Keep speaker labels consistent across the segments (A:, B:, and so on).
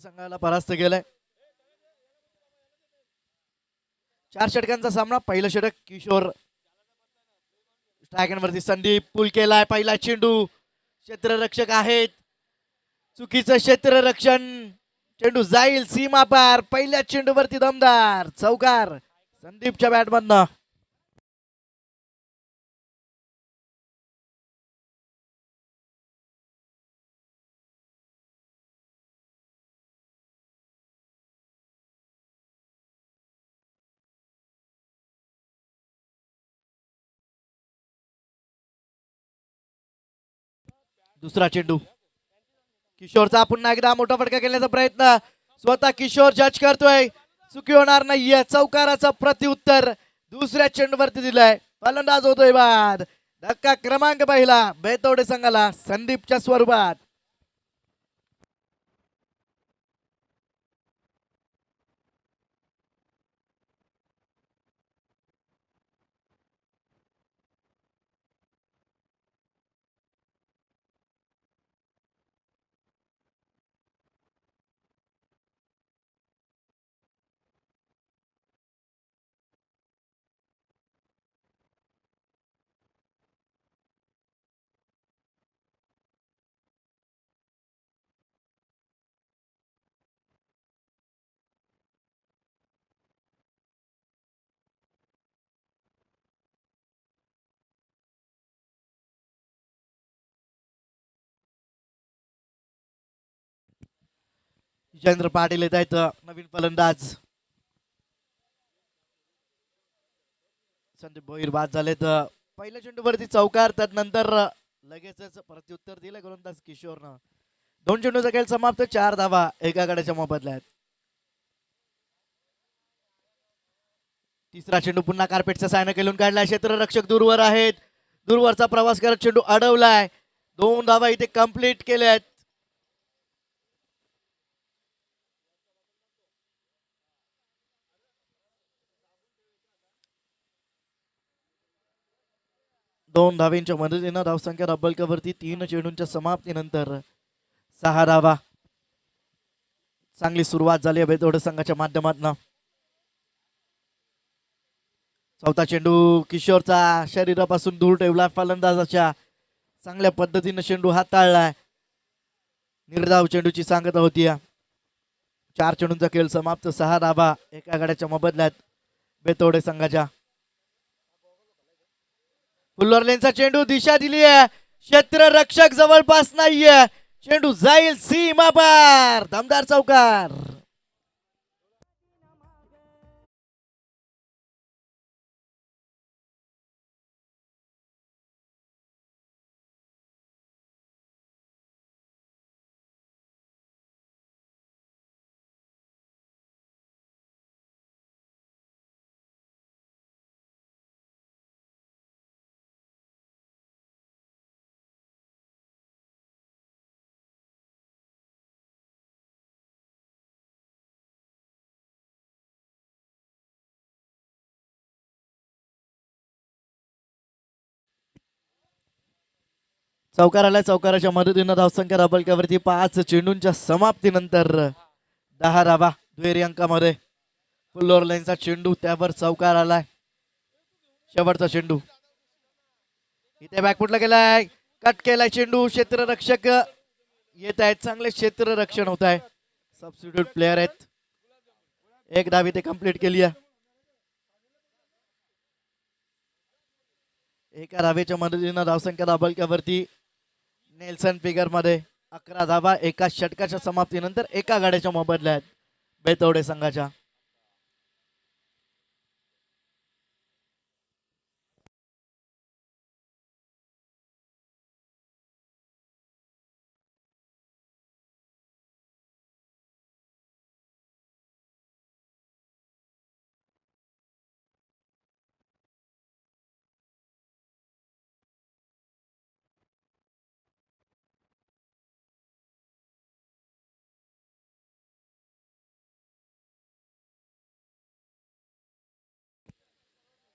A: संघाला परास्त केलंय. 4 षटकांचा सामना. पहिलं षटक किशोर स्ट्रायकरवरती संदीप पुल केलाय. पहिला चेंडू क्षेत्ररक्षक आहेत. चुकीचं क्षेत्ररक्षण. चेंडू जाईल सीमा पार. पहिल्या चेंडूवरती दमदार चौकार संदीपच्या बॅटमधनं. दुसरा चेंडू किशोरचा पुन्हा एकदा मोठा फटका खेळण्याचा प्रयत्न. स्वतः किशोर जज करतोय. चुकी होणार नाहीये. चौकाराचं प्रत्युत्तर दुसऱ्या चेंडूवरती दिलंय. फलंदाज होतोय बाद. धक्का क्रमांक पहिला बेतोडे संघाला संदीपच्या स्वरूपात. जितेंद्र पाटील येत आहेत. नवीन फलंदाज संदीप भोईर बाद झालेत. पहिल्या चेंडूवरती चौकार. त्यानंतर लगेचच प्रत्युत्तर दिलं गोलंदाज किशोरनं. 2 चेंडूचा खेळ समाप्त. 4 धावा एका गड्याच्या मोबदल्यात. तिसरा चेंडू पुन्हा कार्पेटच्या सायनं खेळून काढलाय. क्षेत्ररक्षक दूरवर आहेत. दूरवरचा प्रवास करत चेंडू अडवलाय. 2 धावा इथे कंप्लीट केल्यात. दोन धावेंच्या मदतीनं धावसंख्या डबलवरती. 3 चेंडूंच्या समाप्तीनंतर 6 धावा. चांगली सुरुवात झाली बेतोड संघाच्या माध्यमातून. चौथा चेंडू किशोरचा शरीरापासून दूर ठेवला. फलंदाजाच्या चांगल्या पद्धतीने चेंडू हाताळलाय. निर्धाव चेंडूची सांगता होती. 4 चेंडूंचा खेळ समाप्त. 6 धावा एका गड्याच्या मोबदल्यात बेतोडे संघाच्या. फुल्लरलेनचा चेंडू दिशा दिली आहे. क्षेत्ररक्षक जवळपास नाहीये. चेंडू जाईल सीमा पार. दमदार चौकार. चौकार आलाय. चौकाराच्या मदतीनं धावसंख्या डबलवरती. 5 चेंडूंच्या समाप्तीनंतर 10 धावा दुहेरी अंकामध्ये. फुल्लरलेनचा चेंडू त्यावर चौकार आलाय. शेवटचा चेंडू इथे बॅकफुटला गेलाय. कट केलाय चेंडू. क्षेत्ररक्षक येत आहेत. चांगले क्षेत्ररक्षण होत आहे. सबस्टिट्यूट प्लेयर आहेत. 1 धाव इथे कंप्लीट केली आहे. एका धावेच्या मदतीनं धावसंख्या डबलवरती. नेल्सन फिगर मध्ये 11 धावा एका षटकाच्या समाप्तीनंतर एका गाड्याच्या मोबदल्यात बेतोडे संघाच्या.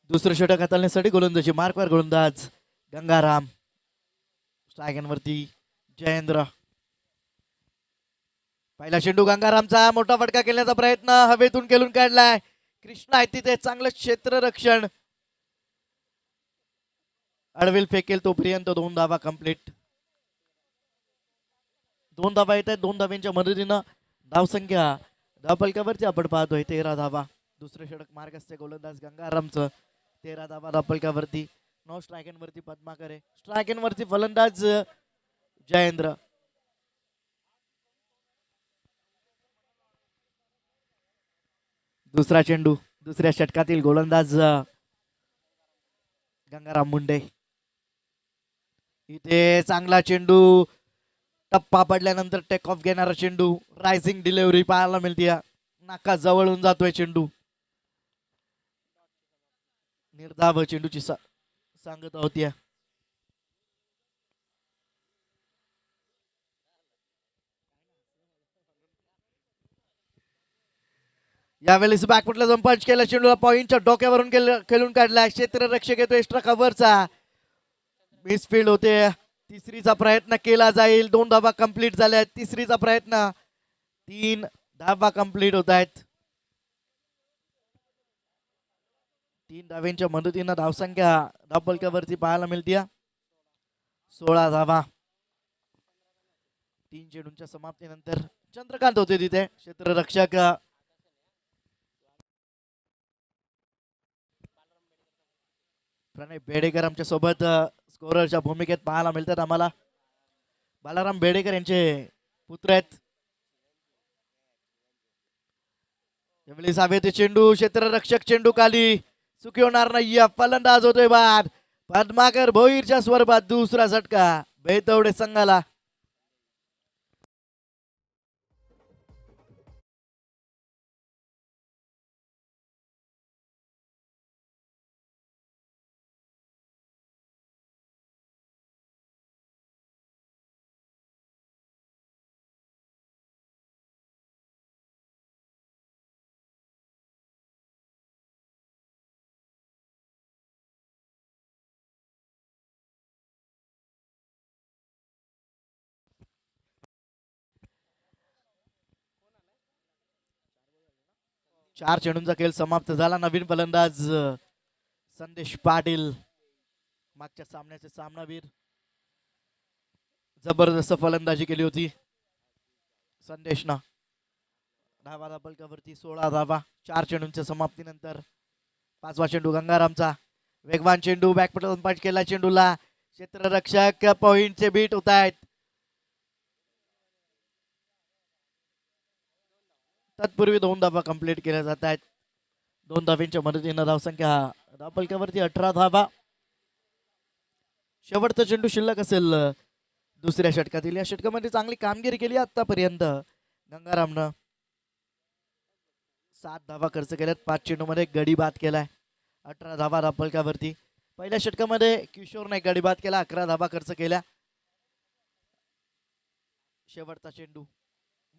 A: दुसरं षटक हाताळण्यासाठी गोलंदाजी मार्कवर गोलंदाज गंगाराम. स्ट्रायकरवरती जयेंद्र. पहिला चेंडू गंगारामचा मोठा फटका केल्याचा प्रयत्न हवेतून केलून काढलाय. कृष्णा आहे तिथे चांगलं क्षेत्ररक्षण. अडविल फेकेल तोपर्यंत 2 धावा कंप्लीट. 2 धावा येत आहेत. 2 धाव्यांच्या मदतीनं धावसंख्या धावफलकावरती आपण पाहतोय 13 धावा. दुसरे षटक मार्ग असते गोलंदाज गंगारामचं. 13 धावा धावफलकावरती. 9 स्ट्रायकनवरती पद्माकर आहे. स्ट्रायकनवरती फलंदाज जयेंद्र. दुसरा चेंडू दुसऱ्या षटकातील गोलंदाज गंगाराम मुंडे. इथे चांगला चेंडू टप्पा पडल्यानंतर टेक ऑफ घेणारा चेंडू. रायझिंग डिलिव्हरी पाहायला मिळते. नाका जवळून जातोय चेंडू. निर्धाव चेंडूची सांगत होती. यावेळेस बॅकफुटला जाऊन पंच केला. चेंडूला पॉइंटच्या डोक्यावरून खेळून काढला. क्षेत्ररक्षक येतो एक्स्ट्रा कव्हरचा. मिसफिल्ड होते. तिसरीचा प्रयत्न केला जाईल. 2 धावा कंप्लीट झाल्या. तिसरीचा प्रयत्न. 3 धावा कंप्लीट होत आहेत. 3 धाव्यांच्या मदतीनं धावसंख्या धावफलकावरती पाहायला मिळते 16 धावा. 3 चेंडूंच्या समाप्तीनंतर चंद्रकांत होते तिथे क्षेत्ररक्षक. प्रणय बेडेकर आमच्या सोबत स्कोररच्या भूमिकेत पाहायला मिळतात आम्हाला. बालाराम बेडेकर यांचे पुत्र आहेत. यावेळी सावेते चेंडू. क्षेत्ररक्षक चेंडू खाली. चुकी होणार नाही. फलंदाज होतोय बाद. पद्माकर भोईरच्या स्वरूपात दुसरा झटका बेतवडे संघाला. चार चेंडूंचा खेळ समाप्त झाला. नवीन फलंदाज संदेश पाटील मागच्या सामन्याचे सामनावीर. जबरदस्त फलंदाजी केली होती संदेशनं. धावा धावफलकावरती 16 धावा 4 चेंडूंच्या समाप्तीनंतर. 5वा चेंडू गंगारामचा. वेगवान चेंडू. बॅकफुटून पंच केला चेंडूला. क्षेत्ररक्षक पॉइंटचे बीट होत आहेत. तत्पूर्वी 2 धावा कंप्लीट केल्या जात आहेत. 2 धाव्यांच्या मदतीनं धावसंख्या धावफलकावरती 18 धावा. शेवटचा चेंडू शिल्लक असेल दुसऱ्या षटकातील. या षटकामध्ये चांगली कामगिरी केली आतापर्यंत गंगारामनं. 7 धावा खर्च केल्यात. 5 चेंडूमध्ये गडी बाद केलाय. 18 धावा धावफलकावरती. पहिल्या षटकामध्ये किशोरने गडी बाद केला. 11 धावा खर्च केल्या. शेवटचा चेंडू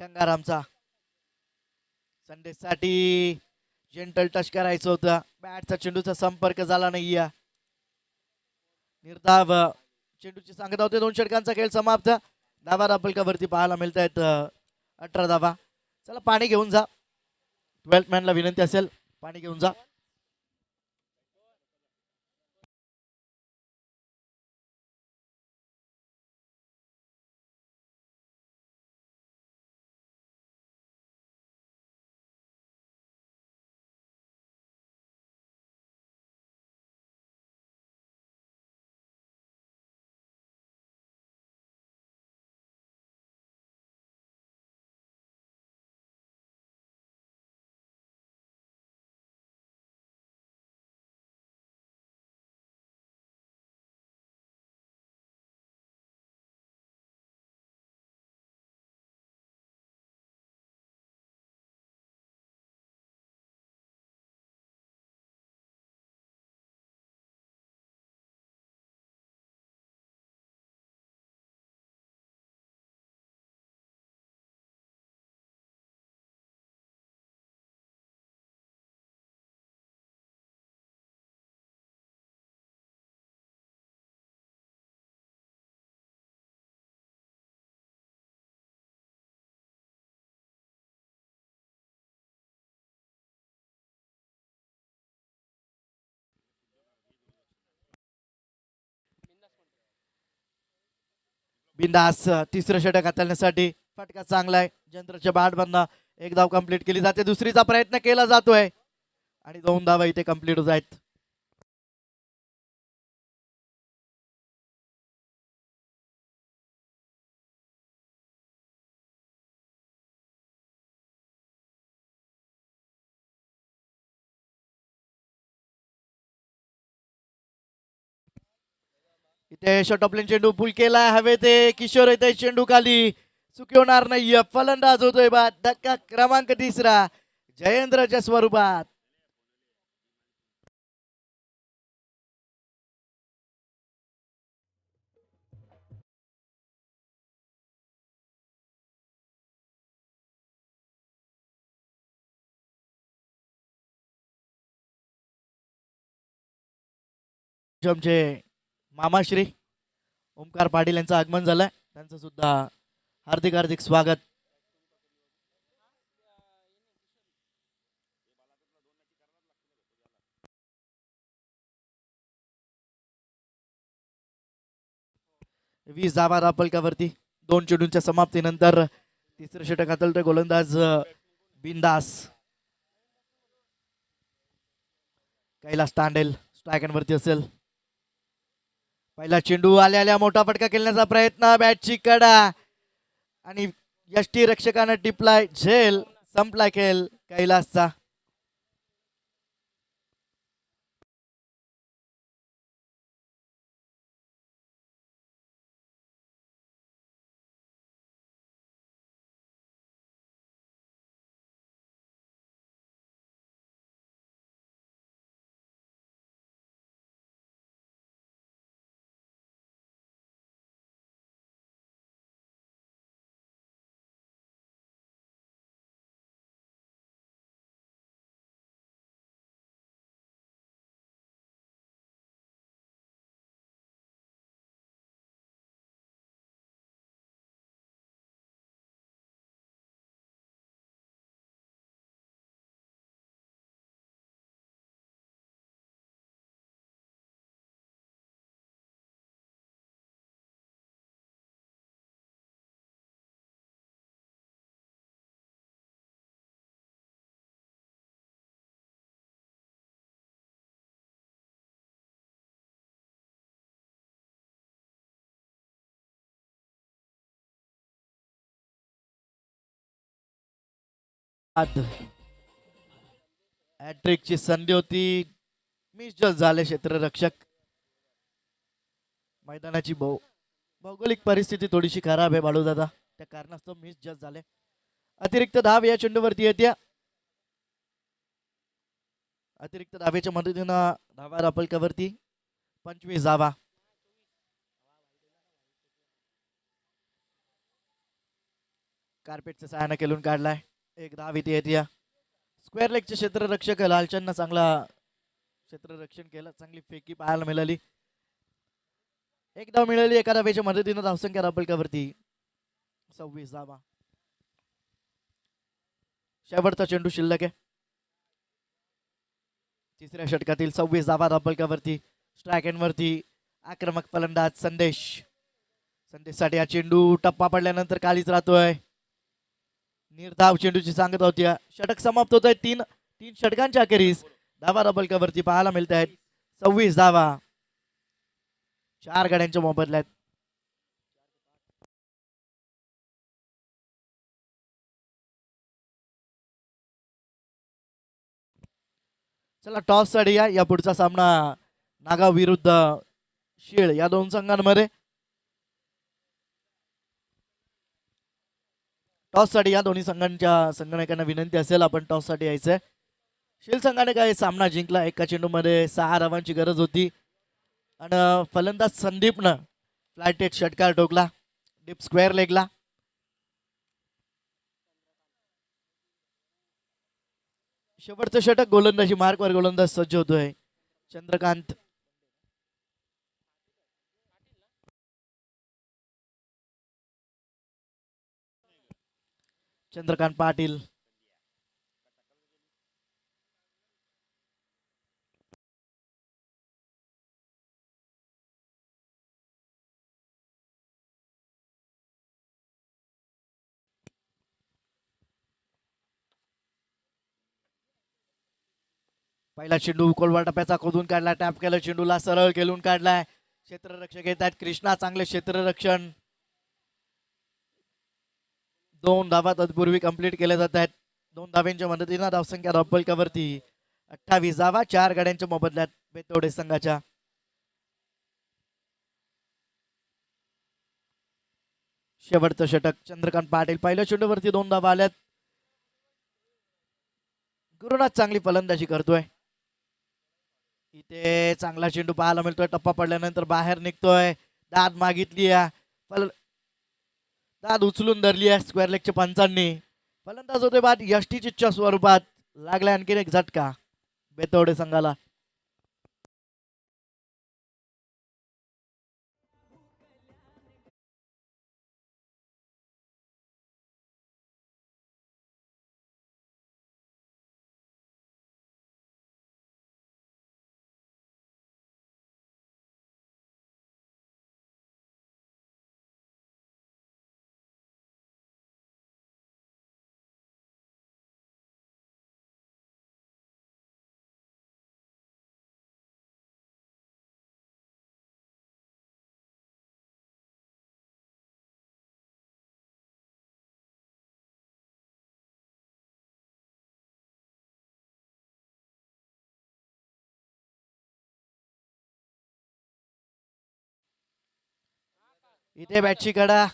A: गंगारामचा. संदेशसाठी जेंटल टच करायचं होतं. बॅटचा चेंडूचा संपर्क झाला नाही. निर्धाव चेंडूची सांगता होते. 2 षटकांचा खेळ समाप्त. धावा धावफलकावरती पाहायला मिळत आहेत 18 धावा. चला पाणी घेऊन जा. 12th मॅनला विनंती असेल पाणी घेऊन जा. बिंदास तिसरं षटक हाताळण्यासाठी फटका चांगला आहे. जंत्रच्या बॅटमधनं एक धाव कंप्लीट केली जाते. दुसरीचा प्रयत्न केला जातोय आणि 2 धावा इथे कंप्लीट होत आहेत. इथे शॉट ऑफ प्लेन चेंडू पुल केला हवे ते किशोर इथे चेंडू खाली चुकी होणार नाहीये. फलंदाज होतोय बाद. धक्का क्रमांक तिसरा जयेंद्रच्या स्वरूपात. आमचे मामाश्री ओमकार पाटील यांचं आगमन झालंय. त्यांचं सुद्धा हार्दिक हार्दिक स्वागत. वीस धावा रापलकावरती. 2 चेंडूंच्या समाप्तीनंतर तिसरं षटक हाताळतोय गोलंदाज बिंदास. कैलास तांडेल स्ट्रायकरवरती असेल. पहिला चेंडू आल्या आल्या मोठा फटका खेळण्याचा प्रयत्न. बॅटची कडा आणि यष्टी रक्षकानं टिपलाय झेल. संपला खेळ कैलासचा. हॅट्रिकची संधी होती. मिस जस्ट झाले क्षेत्ररक्षक. मैदानाची भौगोलिक परिस्थिती थोडीशी खराब आहे बाळूदादा, त्या कारणास्तव मिस जस्ट झाले. अतिरिक्त धाव या चेंडूवरती येत्या. अतिरिक्त धावेच्या मदतीनं धावा रापलकावरती 25 धावा. कार्पेटचं सहाय्यानं केलून काढलाय. एक धाव इथे येत्या. स्क्वेअर लेगचे क्षेत्ररक्षक लालचंदनं चांगला क्षेत्ररक्षण केलं. चांगली फेकी पाहायला मिळाली. एक धाव मिळाली एका धावेच्या मदतीनं. धावसंख्या रापलकावरती 26 धावा. शेवटचा चेंडू शिल्लक आहे. तिसऱ्या षटकातील 26 धावा रापलकावरती. स्ट्राईक एंडवरती आक्रमक फलंदाज संदेश. संदेशसाठी हा चेंडू टप्पा पडल्यानंतर खालीच राहतोय. निर्धाव चेंडूची सांगत होती. षटक समाप्त होत आहे. तीन षटकांच्या अखेरीस धावा रापलकावरती पाहायला मिळत आहेत. 26 धावा 4 गड्यांच्या मोबदल्यात. चला टॉस साठी या पुढचा सामना नागाव विरुद्ध शीळ या दोन संघांमध्ये. टॉस साठी या दोन्ही संघांच्या संघनायकांना विनंती असेल आपण टॉस साठी यायचंय. शील संघाने काय सामना जिंकला. एका चेंडूमध्ये 6 धावांची गरज होती आणि फलंदाज संदीपनं फ्लायटेड षटकार ठोकला डीप स्क्वेअर लेगला. शेवटचं षटक गोलंदाजी मार्कवर गोलंदाज सज्ज होतोय. चंद्रकांत पाटील. पहिला चेंडू कोलवा टप्प्याचा खोदून काढला, टॅप केला, चेंडूला सरळ खेळून काढलाय. क्षेत्ररक्षक येत आहेत कृष्णा, चांगले क्षेत्ररक्षण. 2 धावा तत्पूर्वी कंप्लीट केल्या जात आहेत. 2 धाव्यांच्या मदतीनं धावसंख्या धावफलकावरती 28 धावा 4 गाड्यांच्या मोबदल्यात बेतोडे संघाच्या. शेवटचं षटक चंद्रकांत पाटील, पहिल्या चेंडूवरती 2 धावा आल्यात. गुरुनाथ चांगली फलंदाजी करतोय. इथे चांगला चेंडू पाहायला मिळतोय, टप्पा पडल्यानंतर बाहेर निघतोय. दाद मागितली, दाद उचलून धरली आहे स्क्वेअर लेगच्या पंचांनी. फलंदाज होते बाद यष्टीच्या स्वरूपात. लागलाय आणखीन एक झटका बेतोडे संघाला. इथे बॅटची कडा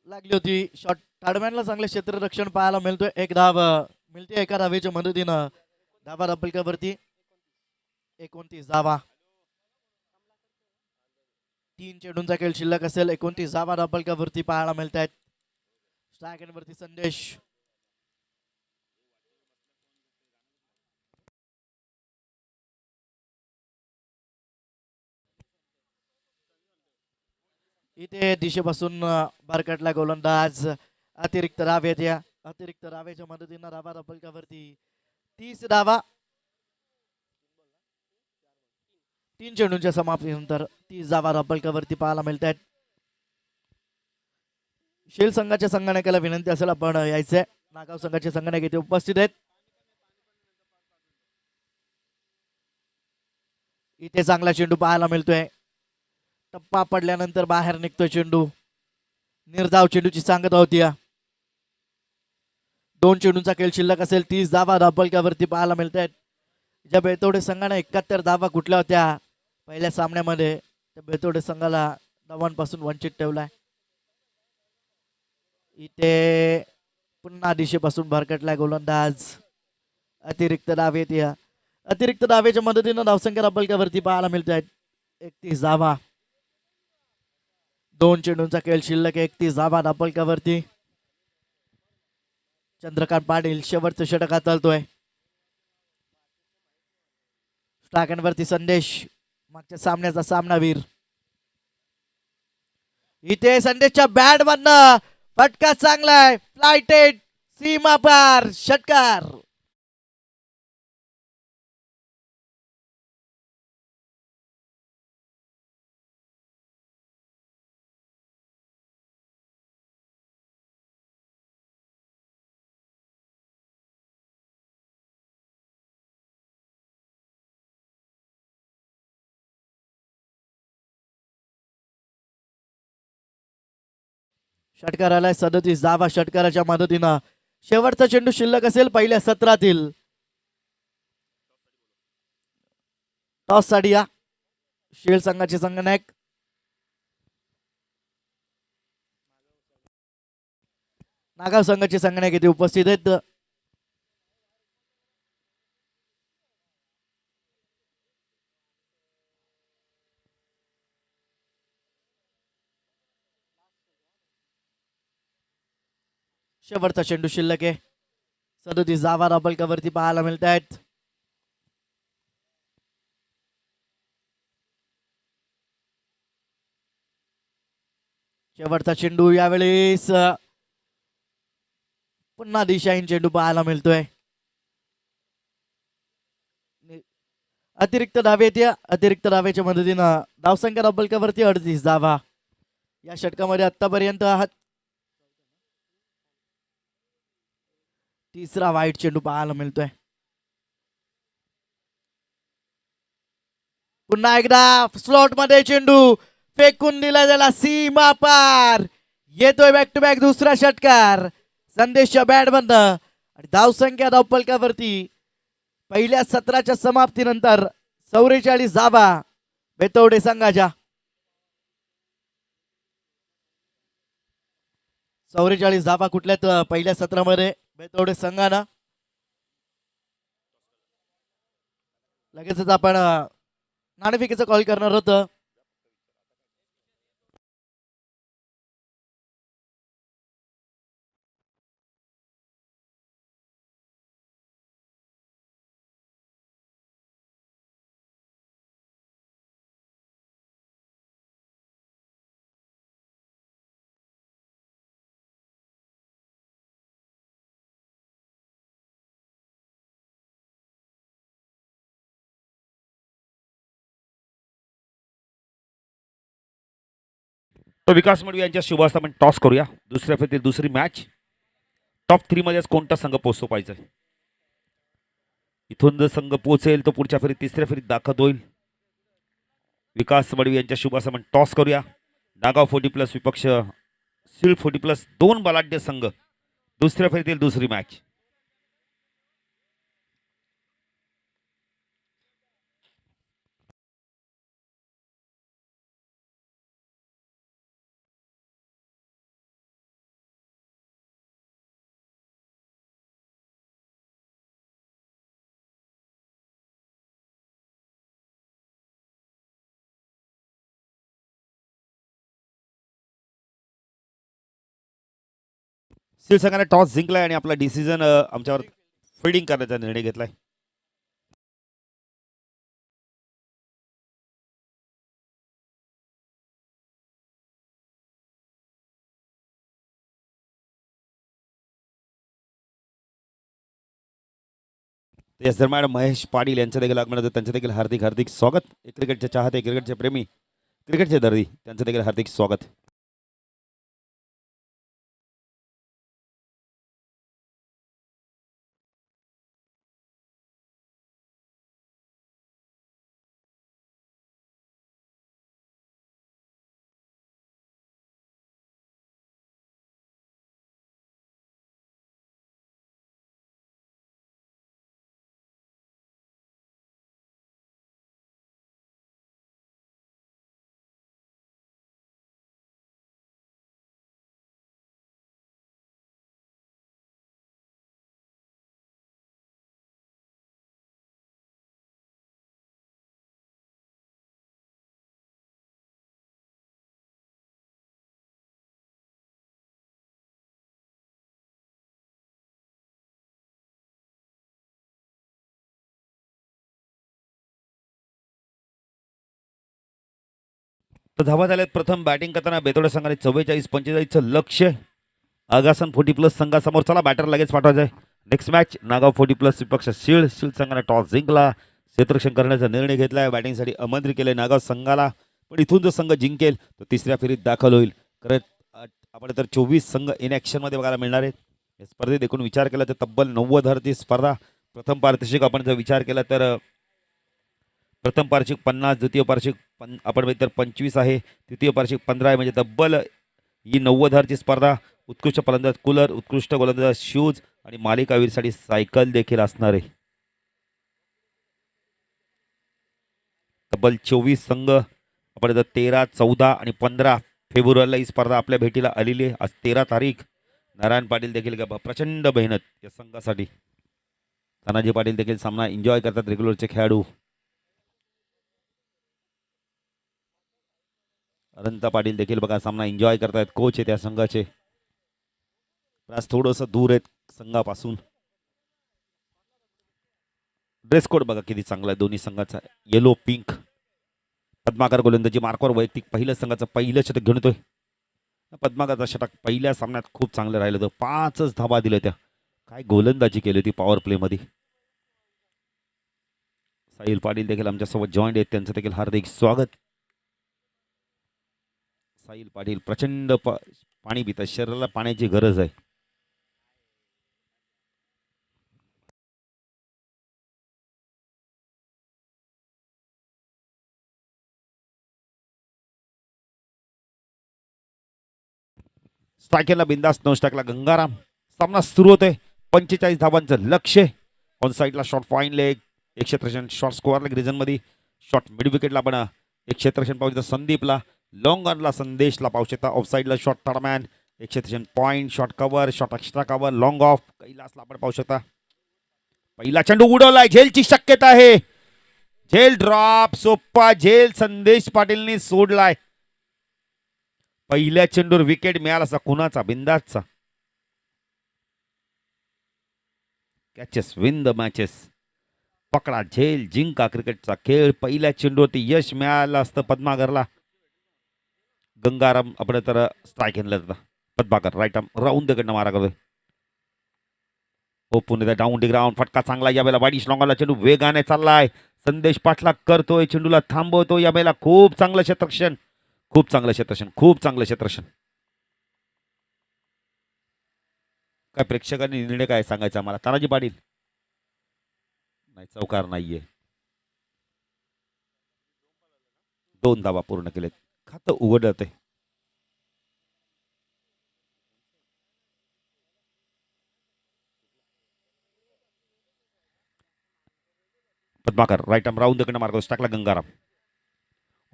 A: लागली होती. शॉट थार्डमॅनला चांगले क्षेत्ररक्षण पाहायला मिळतोय. एक धाव मिळते एका धावेच्या मदतीनं. धावा धापलकावरती 29 धावा. 3 चेंडूंचा खेळ शिल्लक असेल. 29 धावा धापलकावरती पाहायला मिळत आहेत. स्ट्रायक एंड वरती संदेश. इथे दिशेपासून भरकटला गोलंदाज. अतिरिक्त धाव येते. अतिरिक्त धावेच्या मदतीनं धावा धापलकावरती 30 धावा. 3 चेंडूंच्या समाप्तीनंतर 30 धावा धापलकावरती पाहायला मिळत आहेत. शेल संघाच्या संगणकाला विनंती असेल आपण यायचंय. नागाव संघाचे संगणक इथे उपस्थित आहेत. इथे चांगला चेंडू पाहायला मिळतोय. टप्पा पडल्यानंतर बाहेर निघतोय चेंडू. निर्धाव चेंडूची सांगता होती. 2 चेंडूंचा खेळ शिल्लक असेल. 30 धावा धापलकावरती पाहायला मिळत आहेत. ज्या बेतोडे संघाने 71 धावा कुठल्या होत्या पहिल्या सामन्यामध्ये, त्या बेतोडे संघाला धावांपासून वंचित ठेवलाय. इथे पुन्हा दिशेपासून भरकटलाय गोलंदाज. अतिरिक्त धाव येते. अतिरिक्त धावेच्या मदतीनं धावसंख्या धापलकावरती पाहायला मिळत आहेत 31 धावा. 2 चेंडूंचा खेळ शिल्लक 31 धावा धापलकावरती. चंद्रकांत पाटील शेवटचं षटक हाताळतोय. स्ट्रायकरवरती संदेश, मागच्या सामन्याचा सामनावीर. इथे संदेशच्या बॅट मधनं फटका चांगलाय. फ्लायटेड सीमा पार षटकार. षटकार आलाय 37 धावा षटकाराच्या मदतीनं. शेवटचा चेंडू शिल्लक असेल पहिल्या सत्रातील. टॉस साठी या शेल संघाचे संगणक. नागाव संघाचे संगणक इथे उपस्थित आहेत. शेवटचा चेंडू शिल्लक आहे. 37 धावा धापलकावरती पाहायला मिळत आहेत. शेवटचा चेंडू यावेळेस पुन्हा दिशाहीन चेंडू पाहायला मिळतोय. अतिरिक्त धावे येते. अतिरिक्त धावेच्या मदतीनं धावसंख्या धापलकावरती 38 धावा. या षटकामध्ये आतापर्यंत तिसरा वाईट चेंडू पाहायला मिळतोय. पुन्हा एकदा स्लॉट मध्ये चेंडू फेकून दिला त्याला सीमा पार. येतोय बॅक टू बॅक दुसरा षटकार संदेशच्या बॅट बंद आणि धावसंख्या धावपलकावरती पहिल्या सत्राच्या समाप्तीनंतर 44 धावा बेतवडे संघाच्या. 44 धावा कुठल्या पहिल्या सत्रामध्ये बेतवडे संघानं. लगेचच आपण नाणेफेकीचा कॉल करणार होतं.
B: तो विकास मडवी यांच्या शुभ हस्ते आपण टॉस करूया. दुसऱ्या फेरीतील दुसरी मॅच टॉप 3 मध्ये कोणता संघ पोहोचतो पाहिजे. इथून जर संघ पोहोचेल तो पुढच्या फेरीत तिसऱ्या फेरीत दाखल होईल. विकास मडवी यांच्या शुभ हस्ते आपण टॉस करूया. नागाव 40+ विपक्ष शिळ 40+ दोन बलाढ्य संघ दुसऱ्या फेरीतील दुसरी मॅच. शिळ संघाने टॉस जिंकलाय आणि आपला डिसिजन आमच्यावर फिल्डिंग करण्याचा निर्णय घेतलाय. याच दरम्यान महेश पाटील यांचं देखील आगमन होतं. त्यांचं देखील हार्दिक हार्दिक स्वागत. क्रिकेटचे चाहते, क्रिकेटचे प्रेमी, क्रिकेटचे दर्दी त्यांचं देखील हार्दिक स्वागत. धावा झाल्यात. प्रथम बॅटिंग करताना बेतोडे संघाने 44-45चं लक्ष्य. आगासन 40+ संघासमोर. चला बॅटर लगेच पाठवायचं आहे. नेक्स्ट मॅच नागाव 40+ विपक्ष शिळ संघाने टॉस जिंकला. क्षेत्ररक्षण करण्याचा निर्णय घेतलाय. बॅटिंगसाठी आमंत्रित केले नागाव संघाला. पण इथून जो संघ जिंकेल तो तिसऱ्या फेरीत दाखल होईल. आपण तर 24 संघ इन ॲक्शन मध्ये बघायला मिळणार आहेत. या स्पर्धेत एकूण विचार केला तर तब्बल 90,000ची स्पर्धा. प्रथम पारितोषिक आपण जर विचार केला तर प्रथम पारितोषिक 50, द्वितीय पारितोषिक आपण तर 25 आहे, तृतीय पारितोषिक 15 आहे. म्हणजे तब्बल ही 90,000ची स्पर्धा. उत्कृष्ट फलंदाज कूलर, उत्कृष्ट गोलंदाज शूज आणि मालिकावीरसाठी सायकल देखील असणार आहे. तब्बल 24 संघ. आपण 13, 14 आणि 15 फेब्रुवारीला ही स्पर्धा आपल्या भेटीला आलेली आहे. आज 13 तारीख. नारायण पाटील देखील प्रचंड मेहनत या संघासाठी. तानाजी पाटील देखील सामना एन्जॉय करतात. रेग्युलरचे खेळाडू अनंत पाटील देखील बघा सामना एन्जॉय करतायत. कोच आहे त्या संघाचे. आज थोडंसं दूर आहेत संघापासून. ड्रेस कोड बघा किती चांगला आहे दोन्ही संघाचा. Yellow pink. पद्माकर गोलंदाजी मार्कवर वैयक्तिक पहिल्या संघाचं पहिलं षटक घेऊन येतोय. पद्माकरचा षटक पहिल्या सामन्यात खूप चांगलं राहिलं होतं. 5च धावा दिल्या त्या. काय गोलंदाजी केली होती पॉवर प्ले मध्ये. साहिल पाटील देखील आमच्यासोबत जॉईंट आहेत. त्यांचं देखील हार्दिक स्वागत. साहिल पाटील प्रचंड पाणी पितात. शरीराला पाण्याची गरज आहे. स्ट्रायकेला बिंदास, नो स्ट्राईकला गंगाराम. सामना सुरू होतोय. 45 धावांचं लक्ष्य. ऑन साईडला shot fine leg 163, shot square leg region मध्ये. शॉट मिड विकेटला पण 163 पाहू शकता संदीपला. लॉंग ऑनला संदेशला पाहू शकता. ऑफ साईडला shot third man 163 point. Shot cover, shot extra cover, long off कैलासला आपण पाहू शकता. पहिला चेंडू उडवलाय, झेलची शक्यता आहे. झेल ड्रॉप, सोप्पा झेल संदेश पाटीलनी सोडलाय. पहिल्या चेंडूवर विकेट मिळाला असा कुणाचा? बिंदासचा. Catches win the matches. पकडा झेल जिंका क्रिकेटचा खेळ. पहिल्या चेंडूवरती यश मिळालं असतं पद्माकरला. गंगाराम आपण तर स्ट्राईक आणलं जातं. पद्माकर राईट आर्म राऊंड कडनं मारा करतोय. ओपन येतात डाऊन डी ग्राउंड. फटका चांगला यावेळेला वाईट लॉंगाला. चेंडू वेगाने चाललाय. संदेश पाटला करतोय, चेंडूला थांबवतो. यावेळेला खूप चांगलं क्षेत्ररक्षण, खूप चांगलं क्षेत्ररक्षण, खूप चांगलं क्षेत्ररक्षण. काय प्रेक्षकांनी निर्णय काय सांगायचा आम्हाला? तानाजी पाटील नाही, चौकार नाहीये. 2 धावा पूर्ण केलेत. खातं उघडत आहे. पद्माकर राईट आर्म राऊंड कडनं मार्ग टाकला गंगाराम.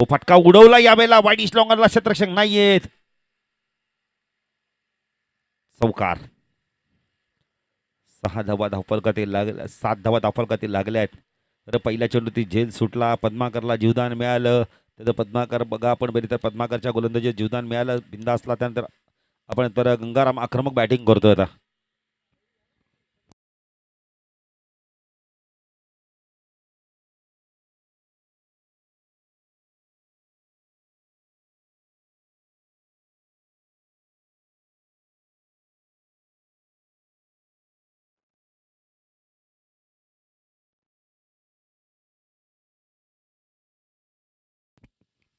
B: ओ फटका उडवला यावेळेला. वाईट लॉंगरला क्षेत्ररक्षक नाहीयेत. चौकार. 6 धावा धावफलकातील लागल्या, 7 धावा धावफलकातील लागल्या आहेत. तर पहिल्या चेंडूती झेल सुटला. पद्माकरला जीवदान मिळालं. त्याचं पद्माकर बघा आपण बरी तर पद्माकरच्या गोलंदाजीत जीवदान मिळालं बिंदासला. त्यानंतर आपण तर गंगाराम आक्रमक बॅटिंग करतोय आता.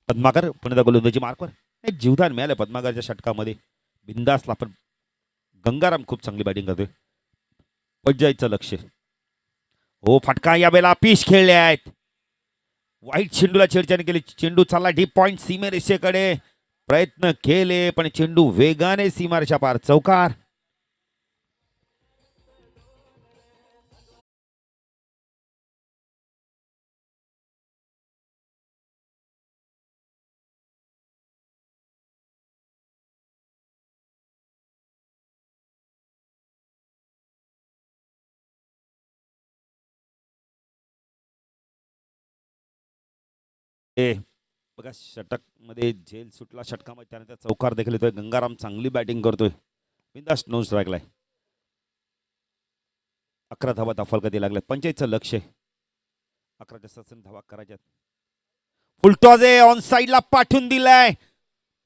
B: पद्माकर पुन्हा गोलंदाजी मार्कवर एक जीवदान मिळालं पद्माकरच्या षटकामध्ये. बिंदासला पण गंगाराम खूप चांगली बॅटिंग करतोय. पंचायतचं लक्ष. हो फटका यावेळेला पीच खेळले आहेत. वाईट चेंडूला छेडछाड केली. चेंडू चालला डीप पॉइंट सीमारेषेकडे. प्रयत्न केले पण चेंडू वेगाने सीमारेषा पार. चौकार. ए बघा षटक मध्ये झेल सुटला षटकामध्ये. त्यानंतर चौकार देखील येतोय. गंगाराम चांगली बॅटिंग करतोय. बिंदास नो स्ट्राईकला. 11 धावा धावफलकातील लागल्या. 45चं लक्ष आहे. 11च्या 7 धावा करायच्यात. फुलटॉस आहे ऑन साईडला पाठवून दिलाय.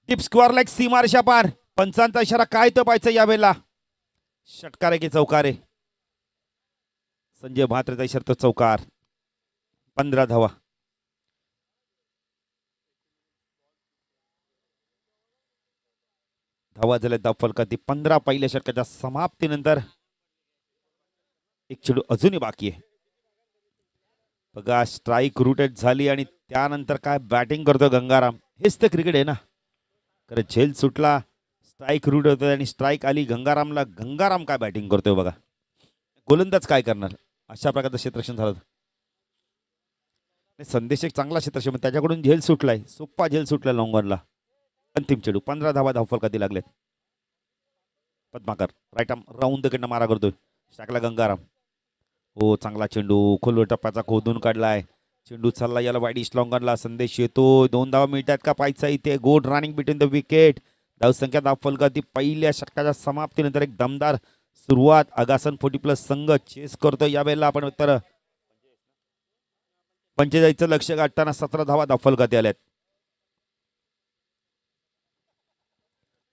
B: टिप स्क्वेअर लाईक सीमारेषा पार. पंचांचा इशारा काय तो पाहायचं यावेळेला. षटकार आहे की चौकार आहे? संजय म्हात्रेचा इशारा तो चौकार. 15 धावा. धावा झाल्या धावफलकातील 15 पहिल्या षटकाच्या समाप्तीनंतर. एक चेंडू अजूनही बाकी आहे. बघा स्ट्राईक रुटेट झाली आणि त्यानंतर काय बॅटिंग करतो गंगाराम. हेच तर क्रिकेट आहे ना. खरं झेल सुटला, स्ट्राईक रूट होतं आणि स्ट्राईक आली गंगारामला. गंगाराम काय बॅटिंग करतोय बघा. गोलंदाज काय करणार अशा प्रकारचं क्षेत्ररक्षण झालं. संदेश एक चांगला क्षेत्ररक्षण, त्याच्याकडून झेल सुटलाय. सोप्पा झेल सुटला लॉंगॉनला. अंतिम चेंडू 15 धावा धावफलकातील लागलेत. पद्माकर राईट आर्म राऊंड कडनं मारा करतोय. टाकला गंगाराम. हो चांगला चेंडू खोलवर टप्प्याचा खोदून काढलाय. चेंडू चालला याला वाईट लॉंगॉनला. संदेश येतो. 2 धावा मिळतात का पाहायचा इथे. Good running between the wicket. धावसंख्या धावफलकातील पहिल्या षटकाच्या समाप्तीनंतर एक दमदार सुरुवात. अगासन 40+ संघ चेस करतो यावेळेला. आपण तर 45चं लक्ष गाठताना 17 धावा धावफलकातील आल्यात.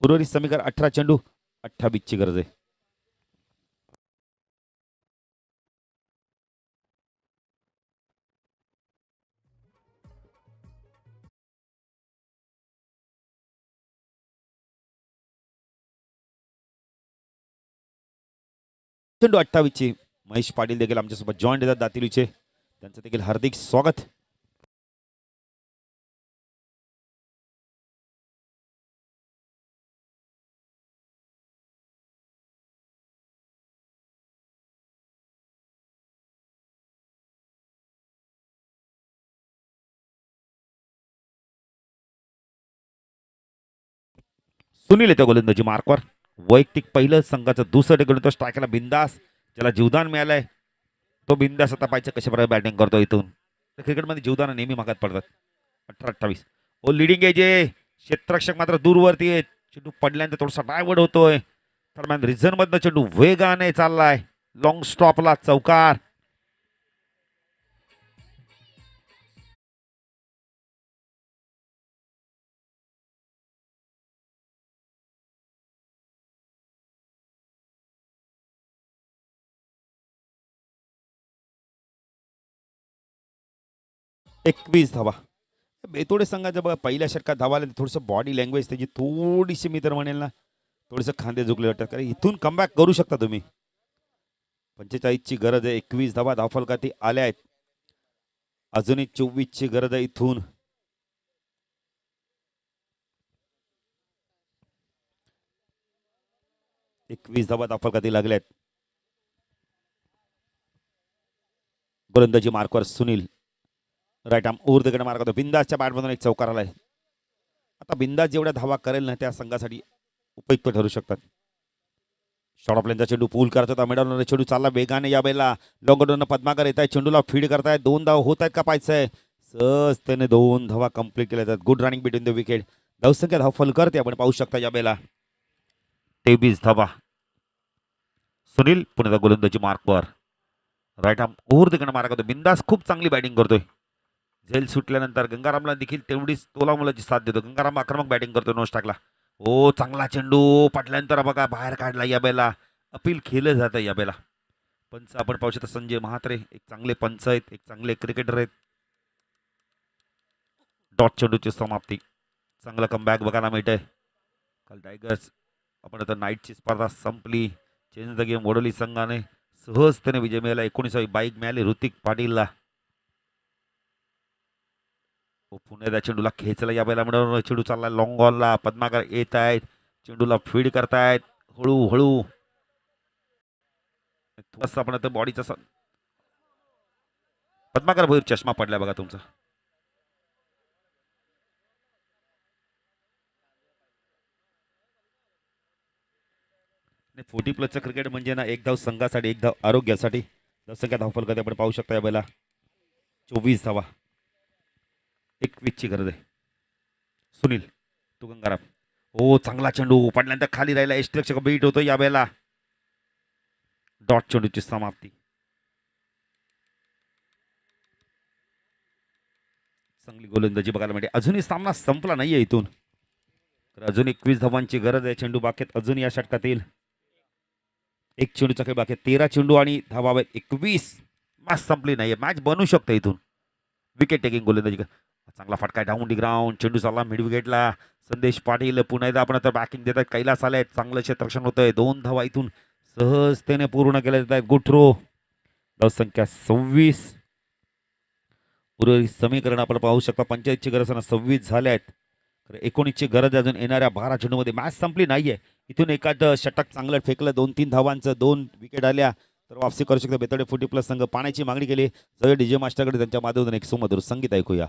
B: उर्वरित समीकरण 18 चेंडू 28ची गरज आहे. चेंडू 28ची. महेश पाटील देखील आमच्यासोबत जॉईन देतात दातिलीचे. त्यांचं देखील हार्दिक स्वागत. सुनील येतो गोलंदाजी मार्कवर. वैयक्तिक पहिलं संघाचं दुसरं गोलंदाज स्ट्रायकला बिंदास, ज्याला जीवदान मिळालंय तो बिंदास आता पाहिजे कशा प्रकारे बॅटिंग करतो इथून. तर क्रिकेटमध्ये जीवदान नेहमी मागात पडतात. 18-28 ओ लिडिंग आहे जे क्षेत्ररक्षक मात्र दूरवरती आहे. चेंडू पडल्यानंतर थोडासा डायवर्ट होतोय. दरम्यान रिझन मधनं चेंडू वेगाने चाललाय लॉंग स्टॉपला चौकार. एकवीस धावा. बेतोडे संघाच्या बघा पहिल्या षटकात धावा आल्या थोडंसं बॉडी लँग्वेज त्याची थोडीशी मी तर म्हणेल ना थोडंसं खांदे झुकले वाटतात कारण इथून कमबॅक करू शकता तुम्ही. 45 ची गरज आहे. 21 धावा धावफलकाती आल्या आहेत. अजूनही 24 ची गरज आहे इथून. एकवीस धावा धावफलकाती लागल्यात. गोलंदाजी मार्कवर Sunil. Right arm over the गड मार्क होतो. बिंदासच्या बॅटमधून एक चौकार आलाय. आता बिंदास जेवढ्या धावा करेल ना त्या संघासाठी उपयुक्त ठरू शकतात. शॉर्ट ऑफ लेनचा चेंडू पूल करत होता. मिडल चेंडू चालला वेगाने या बेला लॉंगडून पद्माकर येत आहे. चेंडूला फीड करतायत. 2 धावा होत आहेत का पाहायचंय. सहज त्याने 2 धावा कंप्लीट केल्या आहेत. Good running between the wicket. धावसंख्या धावफल करते आपण पाहू शकता या बेला 23 धावा. सुनील पुण्याचा गोलंदाजी मार्कवर. राईट आर्म ओव्हर द गड मार्क होतो. बिंदास खूप चांगली बॅटिंग करतोय. झेल सुटल्यानंतर गंगारामला देखील तेवढीच तोलामुलाची साथ देतो. गंगाराम आक्रमक बॅटिंग करतो नोस टाकला. ओ चांगला चेंडू पटल्यानंतर बघा बाहेर काढला या बेला. अपील केलं जातं या बेला. पंच आपण पाहू शकता संजय महात्रे एक चांगले पंच आहेत. एक चांगले क्रिकेटर आहेत. डॉट चेंडूची समाप्ती. चांगला कमबॅक बघायला मिळतंय. काल टायगर्स आपण आता नाईटची स्पर्धा संपली. चेंज द गेम वडोली संघाने सहजतेने विजय मिळाला. 19वी बाईक मिळाली ऋतिक पाटीलला. पुण्याच्या चेंडूला खेचला या बैला मिळून चेंडू चालला लॉंग बॉलला. पद्माकर येत आहेत. चेंडूला फीड करतायत हळूहळू. थोडासा आपण आता बॉडीचा पद्माकर भैर चष्मा पडलाय बघा तुमचा. 40 प्लसचं क्रिकेट म्हणजे ना एक धाव संघासाठी एक धाव आरोग्यासाठी. धावसंख्या धावफलकात आपण पाहू शकता या बैला 24 धावा. 21 ची गरज आहे. सुनील तू गंगाराम. ओ चांगला चेंडू पडल्यानंतर खाली राहिला. एस्ट्रक्चर बीट होतो या बेला. डॉट चेंडूची समाप्ती. चांगली गोलंदाजी बघायला मिळते. अजूनही सामना संपला नाहीये इथून. अजून 21 धावांची गरज आहे. चेंडू बाकीत अजून या षटकात येईल. एक चेंडूचा खेळ बाकी 13 चेंडू आणि धावा 21. मॅच संपली नाहीये. मॅच बनू शकते इथून. विकेट टेकिंग गोलंदाजी चांगला फटका डाऊन डी ग्राउंड. चेंडू चालला मिड विकेटला. संदेश पाटील पुन्हा एकदा आपण आता बॅकिंग देत आहेत. कैलास आले चांगलं क्षेत्ररक्षण होतंय. 2 धावा इथून सहजतेने पूर्ण केल्या जात आहेत. Good throw. धावसंख्या 26. उर्वरित समीकरण आपण पाहू शकता. 45 ची गरज 26 झाल्या आहेत. 19 ची गरज अजून येणाऱ्या 12 चेंडूमध्ये. मॅच संपली नाहीये. इथून एखाद षटक चांगलं फेकलं 2-3 धावांचं 2 विकेट आल्या तर वापसी करू शकतो. बेतडे 40 प्लस संघ पाण्याची मागणी केली. सगळे डीजे मास्टरकडे त्यांच्या माध्यमातून एक सुमधुर संगीत ऐकूया.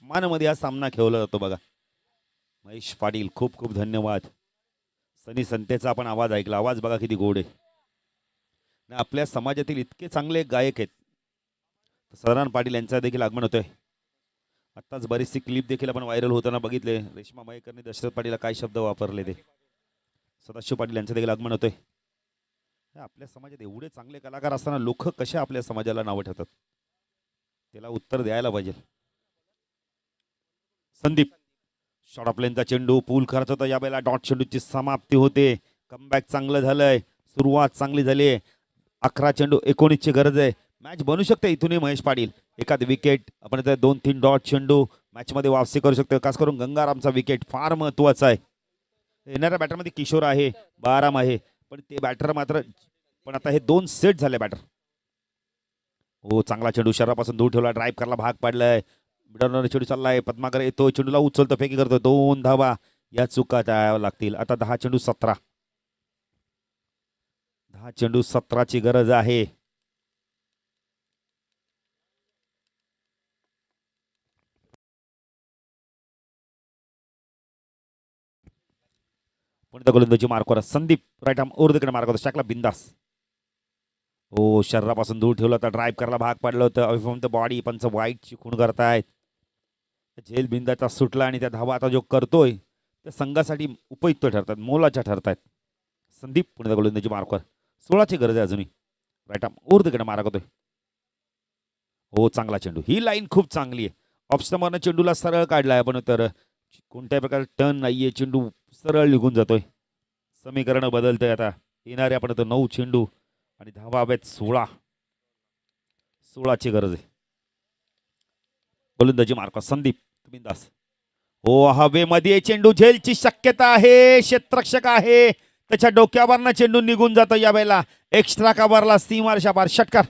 B: अपमानामध्ये हा सामना खेळला जातो बघा. महेश पाटील खूप खूप धन्यवाद. सनी संतेचा आपण आवाज ऐकला. आवाज बघा किती गोड आहे. आणि आपल्या समाजातील इतके चांगले गायक आहेत. सदानंद पाटील यांचा देखील आगमन होतोय. आत्ताच बरीचशी क्लिप देखील आपण व्हायरल होताना बघितले. रेश्मा मयेकरने दशरथ पाटीलला काय शब्द वापरले ते. सदाशिव पाटील यांचं देखील आगमन होतंय. आपल्या समाजात एवढे चांगले कलाकार असताना लोक कसे आपल्या समाजाला नावं ठेवतात, त्याला उत्तर द्यायला पाहिजे. संदीप शॉर्ट ऑफ लेनचा चेंडू पूल करत होता. यावेळेला डॉट चेंडूची समाप्ती होते. कमबॅक चांगलं झालंय. सुरुवात चांगली झाली आहे. 11 चेंडू 19ची गरज आहे. मॅच बनू शकते इथूनही. महेश पाटील एखाद विकेट आपण 2-3 डॉट चेंडू मॅचमध्ये वापसी करू शकतो. खास करून गंगारामचा विकेट फार महत्त्वाचा आहे. येणाऱ्या बॅटरमध्ये किशोर आहे, बाराम आहे, पण ते बॅटर मात्र पण आता हे 2 सेट झाले बॅटर. हो चांगला चेंडू शरीरापासून दूर ठेवला. ड्राईव्ह करायला भाग पाडलाय. मिडलवर चेंडू चाललाय. पद्माकर येतो, चेंडूला उचलतो, फेकी करतो. 2 धावा या चुका द्याव्या लागतील. आता 10 चेंडू 17. 10 चेंडू 17ची गरज आहे. पण त्या गोलंदाजी मार्कवर संदीप राईट आर्म ओर तिकडे मार्क होता. शाकला बिंदास. हो शरीरापासून दूर ठेवलं होतं. ड्राईव्ह करायला भाग पाडलं होतं. अवे फ्रॉम द बॉडी पंच वाईटची खूण करतायत. झेल बिंदाचा सुटला आणि त्या धावा आता जो करतोय त्या संघासाठी उपयुक्त ठरतात, मोलाच्या ठरतायत. संदीप पुणे गोलंदाजी मार्कवर 16ची गरज आहे अजूनही. राईट आर्म ओर तिकडे मारक होतोय. हो चांगला चेंडू. ही लाईन खूप चांगली आहे. ऑफ स्टंपरनं चेंडूला सरळ काढलाय पण तर कोणत्याही प्रकारे टर्न नाहीये. चेंडू सरळ निघून जातोय. समीकरण बदलतंय आता. येणारे आपण 9 चेंडू आणि धावा हव्यात 16. 16ची गरज आहे. गोलंदाजी मार्क संदीप बिंदास. हो हवेमध्ये चेंडू झेलची शक्यता आहे. क्षेत्ररक्षक आहे त्याच्या डोक्यावरनं चेंडू निघून जातो. यावेळेला एक्स्ट्रा कव्हरला सीमारेषा पार षटकार.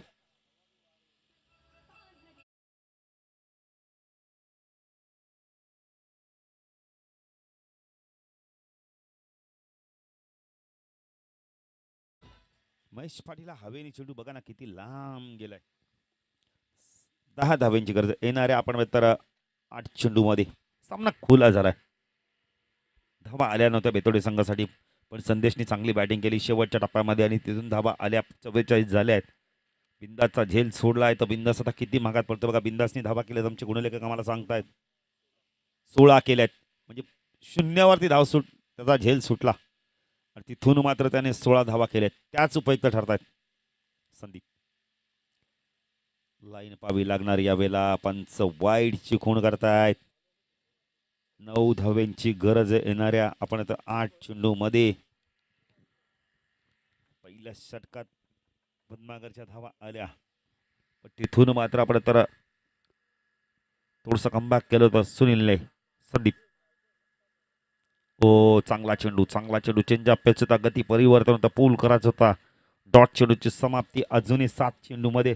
B: महेश पाटील हवेने चेंडू बघा ना किती लांब गेलाय. 10 धाव्यांची गरज. येणाऱ्या आपण तर 8 चेंडू मध्ये सामना खुला झालाय. धावा आल्या नव्हत्या बेतोडे संघासाठी पण संदेशनी चांगली बॅटिंग केली शेवटच्या टप्प्यामध्ये आणि तिथून धावा आल्या. 44 झाल्या आहेत. बिंदासचा झेल सोडलाय तर बिंदास आता किती महागात पडतो बघा. बिंदासनी धावा केल्यात आमचे गुणलेखक आम्हाला सांगतायत. 16 केल्यात म्हणजे शून्यावरती धाव सुट त्याचा झेल सुटला आणि तिथून मात्र त्याने 16 धावा केल्यात. त्याच उपयुक्त ठरतायत. संदीप लाईन पावी लागणार यावेळेला. पंच वाईडची खूण करतायत. 9 धाव्यांची गरज येणाऱ्या आपण आता 8 चेंडू मध्ये. पहिल्या षटकात पद्मागरच्या धावा आल्या पण तिथून मात्र आपण तर थोडस कमबॅक केलं होतं सुनीलने. संदीप हो चांगला चेंडू. चांगला चेंडू. चेंज ऑफ पेच होता. गती परिवर्तन होता. पूल करायचा होता. डॉट चेंडूची समाप्ती. अजूनही 7 चेंडू मध्ये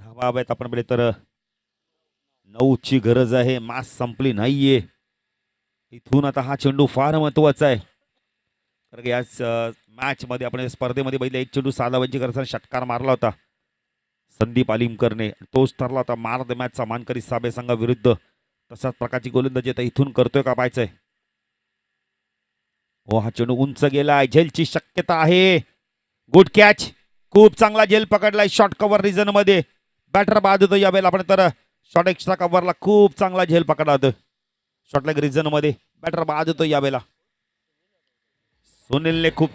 B: धावा हव्यात आपण बोले तर 9ची गरज आहे. मॅच संपली नाहीये. इथून आता हा चेंडू फार महत्वाचा आहे कारण याच मॅच मध्ये आपण स्पर्धेमध्ये पहिले 1 चेंडू 6 धावांची गरज षटकार मारला होता संदीप आलिमकरने. तोच ठरला होता मान ऑफ द मॅचचा मानकरी साबे संघाविरुद्ध. तशाच प्रकारची गोलंदाजी आता इथून करतोय का पाहायचंय. हो हा चेंडू उंच गेलाय. झेलची शक्यता आहे. Good catch. खूप चांगला झेल पकडलाय शॉर्ट कव्हर रिजन मध्ये. बॅटर बाद होतो यावेळेला आपण तर शॉर्ट एक्स्ट्रा कव्हरला खूप चांगला झेल पकडला होता. शॉर्ट लेग रिजन मध्ये बॅटर बाद होतो यावेळेला. सुनीलने खूप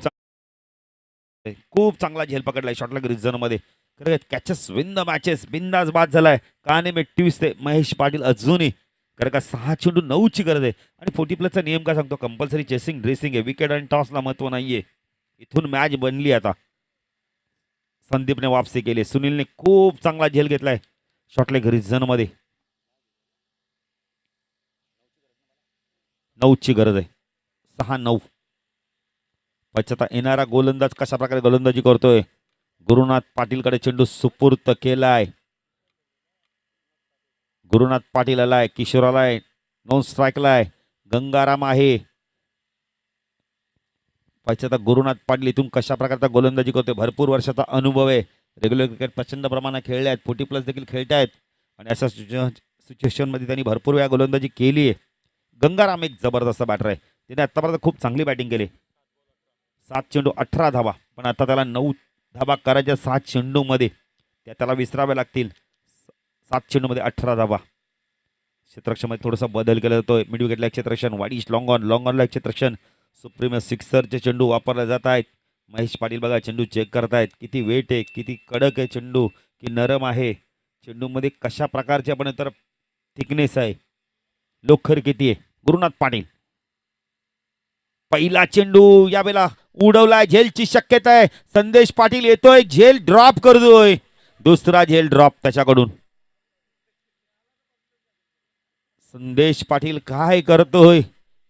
B: चांगला झेल पकडलाय शॉर्ट लेग रिजन मध्ये. Catches win the matches. बिंदास बाद झालाय. काने में ट्विस्ट आहे महेश पाटील अजूनही कारण का 6 चेंडू 9ची गरज आहे आणि 40+ नियम काय सांगतो कंपल्सरी चेसिंग ड्रेसिंग आहे. विकेट आणि टॉसला महत्व नाहीये. इथून मॅच बनली आता. संदीपने वापसी केली. सुनीलने खूप चांगला झेल घेतलाय शॉर्ट लेग रिजन मध्ये. 9ची गरज आहे. 6-9. पश्चात येणारा गोलंदाज कशा प्रकारे गोलंदाजी करतोय. गुरुनाथ पाटीलकडे चेंडू सुपूर्त केलाय. गुरुनाथ पाटील आलाय. किशोर आलाय. नॉन स्ट्राईकला आहे. गंगाराम आहे. पश्चात गुरुनाथ पाटील इथून कशा प्रकारचा गोलंदाजी करतोय. भरपूर वर्षाचा अनुभव आहे. रेग्युलर क्रिकेट प्रचंड प्रमाणात खेळले आहेत. 40+ देखील खेळत आहेत आणि अशा सिच्युएशन मध्ये त्यांनी भरपूर वेळा गोलंदाजी केली आहे. गंगाराम एक जबरदस्त बॅटर आहे. त्याने आतापर्यंत खूप चांगली बॅटिंग केली. 7 चेंडू 18 धावा, पण आता त्याला 9 धावा करायच्या 7 चेंडूमध्ये. त्याला विसराव्या लागतील. 7 चेंडूमध्ये 18 धावा. क्षेत्ररक्षणामध्ये थोडासा बदल केला जातोय. मिड विकेटला क्षेत्ररक्षण, वाईश लॉंग ऑनला क्षेत्ररक्षण, सुप्रीम सिक्सरचे चेंडू वापरले जात आहेत. महेश पाटील बघा चेंडू चेक करतायत. किती वेट आहे, किती कडक आहे चेंडू, की नरम आहे चेंडूमध्ये, कशा प्रकारचे आपण तर थिकनेस आहे, लोखर किती आहे. गुरुनाथ पाटील पहिला चेंडू यावेळेला उडवलाय. झेलची शक्यता आहे. संदेश पाटील येतोय, झेल ड्रॉप करतोय. दुसरा झेल ड्रॉप त्याच्याकडून. संदेश पाटील काय करतोय,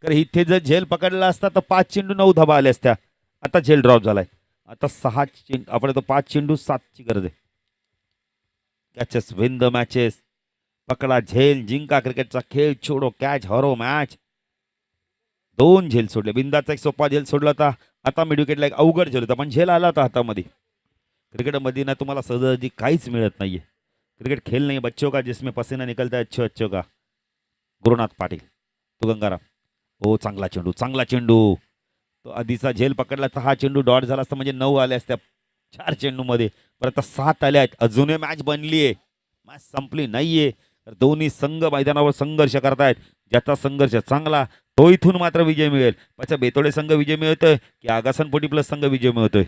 B: तर इथे जर झेल पकडला असता तर 5 चेंडू 9 धावा आल्या असत्या. आता झेल ड्रॉप झालाय. आता 6 चेंडू, आपण तो 5 चेंडू 7ची गरज आहे. Catches win the matches. पकडा झेल, जिंका क्रिकेटचा खेळ, छोडो कॅच, हरो मॅच. 2 झेल सोडले. बिंदाचा एक सोपा झेल सोडला होता. आता मिड विकेटला एक अवघड झेल होता, पण झेल आला होता हातामध्ये. क्रिकेटमध्ये ना तुम्हाला सहजासहजी काहीच मिळत नाहीये. क्रिकेट खेळ नाही, बच्चों का जिसमें पसीना निकलता है अच्छो अच्छो का. गुरुनाथ पाटील तो गंगाराम. हो चांगला चेंडू, चांगला चेंडू. तो आधीचा झेल पकडला तर हा चेंडू डॉट झाला असता, म्हणजे 9 आले असत्या 4 चेंडूमध्ये. परत 7 आले आहेत. अजूनही मॅच बनली आहे, मॅच संपली नाहीये. तर दोन्ही संघ मैदानावर संघर्ष करतायत. ज्याचा संघर्ष चांगला तो इथून मात्र विजय मिळेल. अच्छा, बेतोडे संघ विजय मिळतोय की आगासन 40 प्लस संघ विजय मिळतोय.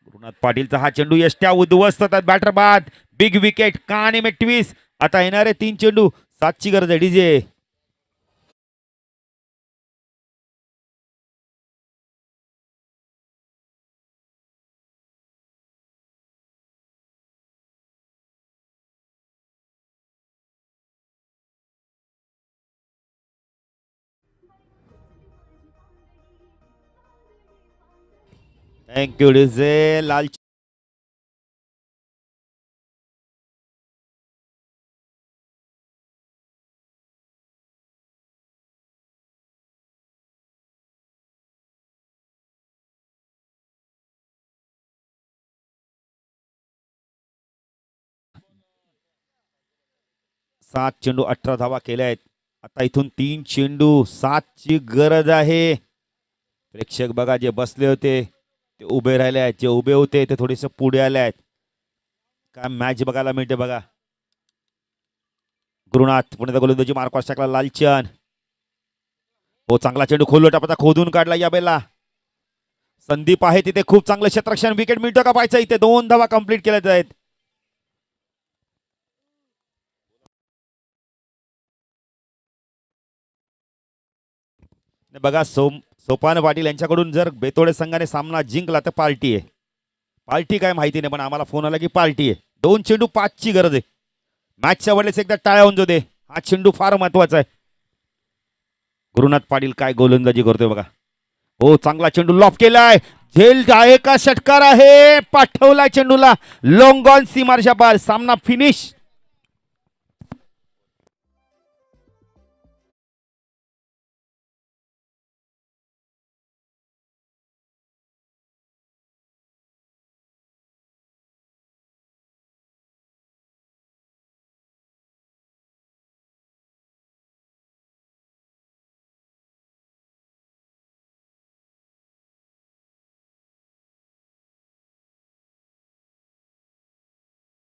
B: गुरुनाथ पाटीलचा हा चेंडू यष्ट्या उद्ध्वस्त होतात. बॅटर बाद. बिग विकेट, काने में ट्विस्ट. आता येणारे 3 चेंडू 7ची गरज आहे. डीजे 'थँक यू डीजे' लाल. 7 चेंडू 18 धावा केल्या आहेत. आता इथून 3 चेंडू 7ची गरज आहे. प्रेक्षक बघा, जे बसले होते ते उभे राहिले आहेत, जे उभे होते ते थोडेसे पुढे आले आहेत. काय मॅच बघायला मिळते बघा. गुरुनाथ पुणे गोलंदाजी मार्कॉस टाकला. लालचंद हो चांगला चेंडू खोलू टापता खोदून काढला. या बेला संदीप आहे तिथे, खूप चांगलं क्षेत्ररक्षण. विकेट मिळतो का पाहायचं. इथे 2 धावा कंप्लीट केल्या आहेत. बघा सोपान पाटील यांच्याकडून जर बेतोडे संघाने सामना जिंकला तर पार्टी आहे. पार्टी काय माहिती नाही, पण आम्हाला फोन आला की पार्टी आहे. 2 चेंडू 5ची गरज आहे. मॅचच्या वेळेस एकदा टाळ्या होऊन जाऊ दे. हा चेंडू फार महत्वाचा आहे. गुरुनाथ पाटील काय गोलंदाजी करतोय बघा. हो चांगला चेंडू लॉफ केलाय. झेल आहे का षटकार आहे. पाठवला चेंडूला लॉंग ऑन सीमारच्या पार. सामना फिनिश.